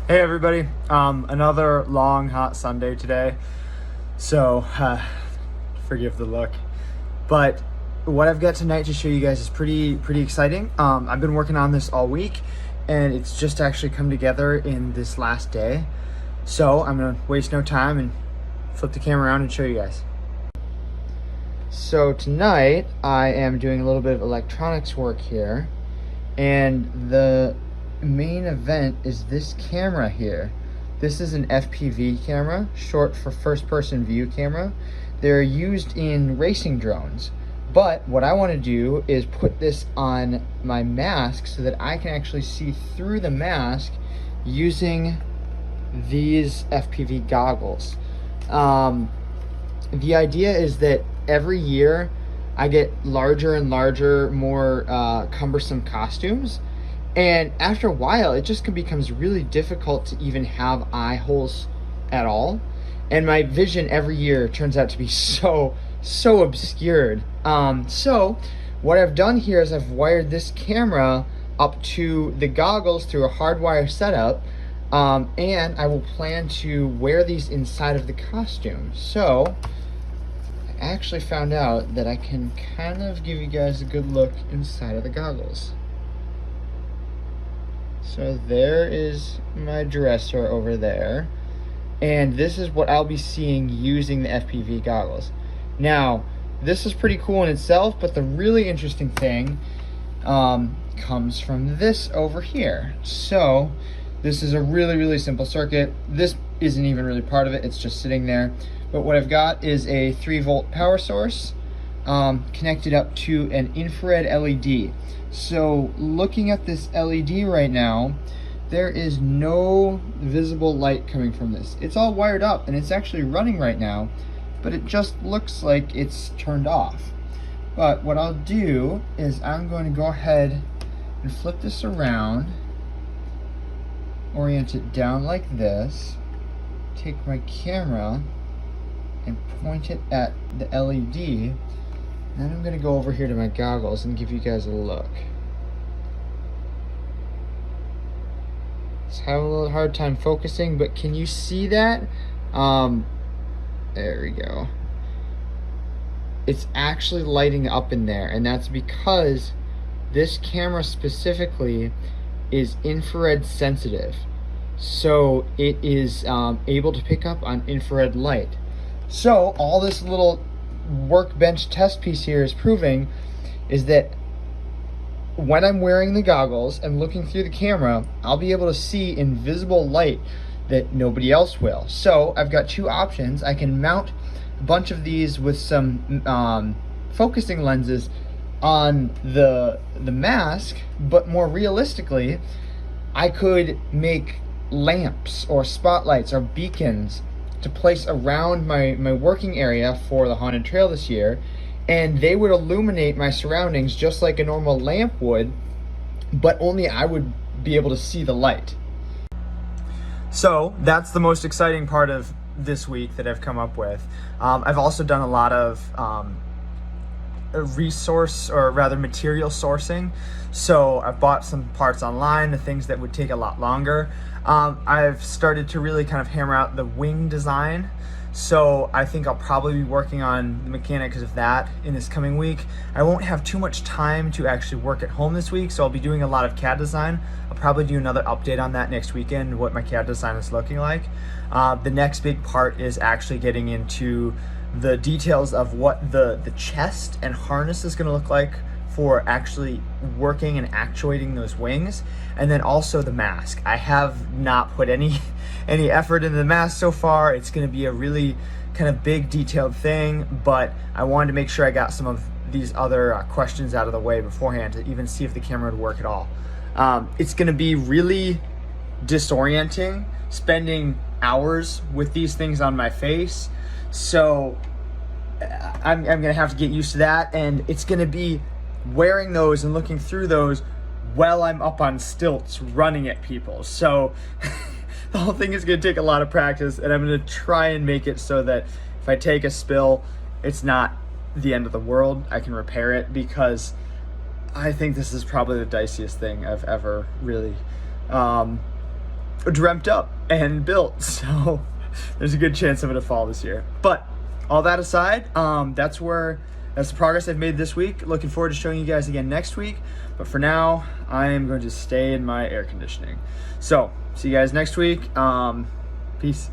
Hey everybody, another long hot Sunday today, so forgive the look, but what I've got tonight to show you guys is pretty exciting. I've been working on this all week and it's just actually come together in this last day, so I'm gonna waste no time and flip the camera around and show you guys. So tonight I am doing a little bit of electronics work here, and the main event is this camera here. This is an FPV camera, short for first person view camera. They're used in racing drones, but what I want to do is put this on my mask so that I can actually see through the mask using these FPV goggles. The idea is that every year I get larger and larger, more cumbersome costumes. And after a while, it just becomes really difficult to even have eye holes at all. And my vision every year turns out to be so obscured. So what I've done here is I've wired this camera up to the goggles through a hardwire setup. And I will plan to wear these inside of the costume. So I actually found out that I can kind of give you guys a good look inside of the goggles. So there is my dresser over there, and this is what I'll be seeing using the FPV goggles. Now, this is pretty cool in itself, but the really interesting thing comes from this over here. So this is a really simple circuit. This isn't even really part of it, it's just sitting there. But what I've got is a 3-volt power source connected up to an infrared LED. So looking at this LED right now, there is no visible light coming from this. It's all wired up and it's actually running right now, but it just looks like it's turned off. But what I'll do is I'm going to go ahead and flip this around, orient it down like this, take my camera and point it at the LED. Then I'm going to go over here to my goggles and give you guys a look. It's having a little hard time focusing, but can you see that? There we go. It's actually lighting up in there, and that's because this camera specifically is infrared sensitive. So it is able to pick up on infrared light. So all this little workbench test piece here is proving is that when I'm wearing the goggles and looking through the camera, I'll be able to see invisible light that nobody else will. So I've got two options. I can mount a bunch of these with some focusing lenses on the mask, but more realistically, I could make lamps or spotlights or beacons to place around my working area for the Haunted Trail this year, and they would illuminate my surroundings just like a normal lamp would, but only I would be able to see the light. So that's the most exciting part of this week that I've come up with. I've also done a lot of resource, or rather material sourcing. So I've bought some parts online, the things that would take a lot longer. I've started to really kind of hammer out the wing design. So I think I'll probably be working on the mechanics of that in this coming week. I won't have too much time to actually work at home this week, so I'll be doing a lot of CAD design. I'll probably do another update on that next weekend, what my CAD design is looking like. The next big part is actually getting into the details of what the chest and harness is going to look like for actually working and actuating those wings, and then also the mask. I have not put any effort into the mask so far. It's going to be a really kind of big detailed thing, but I wanted to make sure I got some of these other questions out of the way beforehand to even see if the camera would work at all. It's going to be really disorienting spending hours with these things on my face, so I'm going to have to get used to that, and it's going to be wearing those and looking through those while I'm up on stilts running at people. So the whole thing is going to take a lot of practice, and I'm going to try and make it so that if I take a spill, it's not the end of the world. I can repair it, because I think this is probably the diciest thing I've ever really dreamt up and built. So there's a good chance of it to fall this year. But all that aside, that's the progress I've made this week. Looking forward to showing you guys again next week. But for now, I am going to stay in my air conditioning. So see you guys next week. Peace.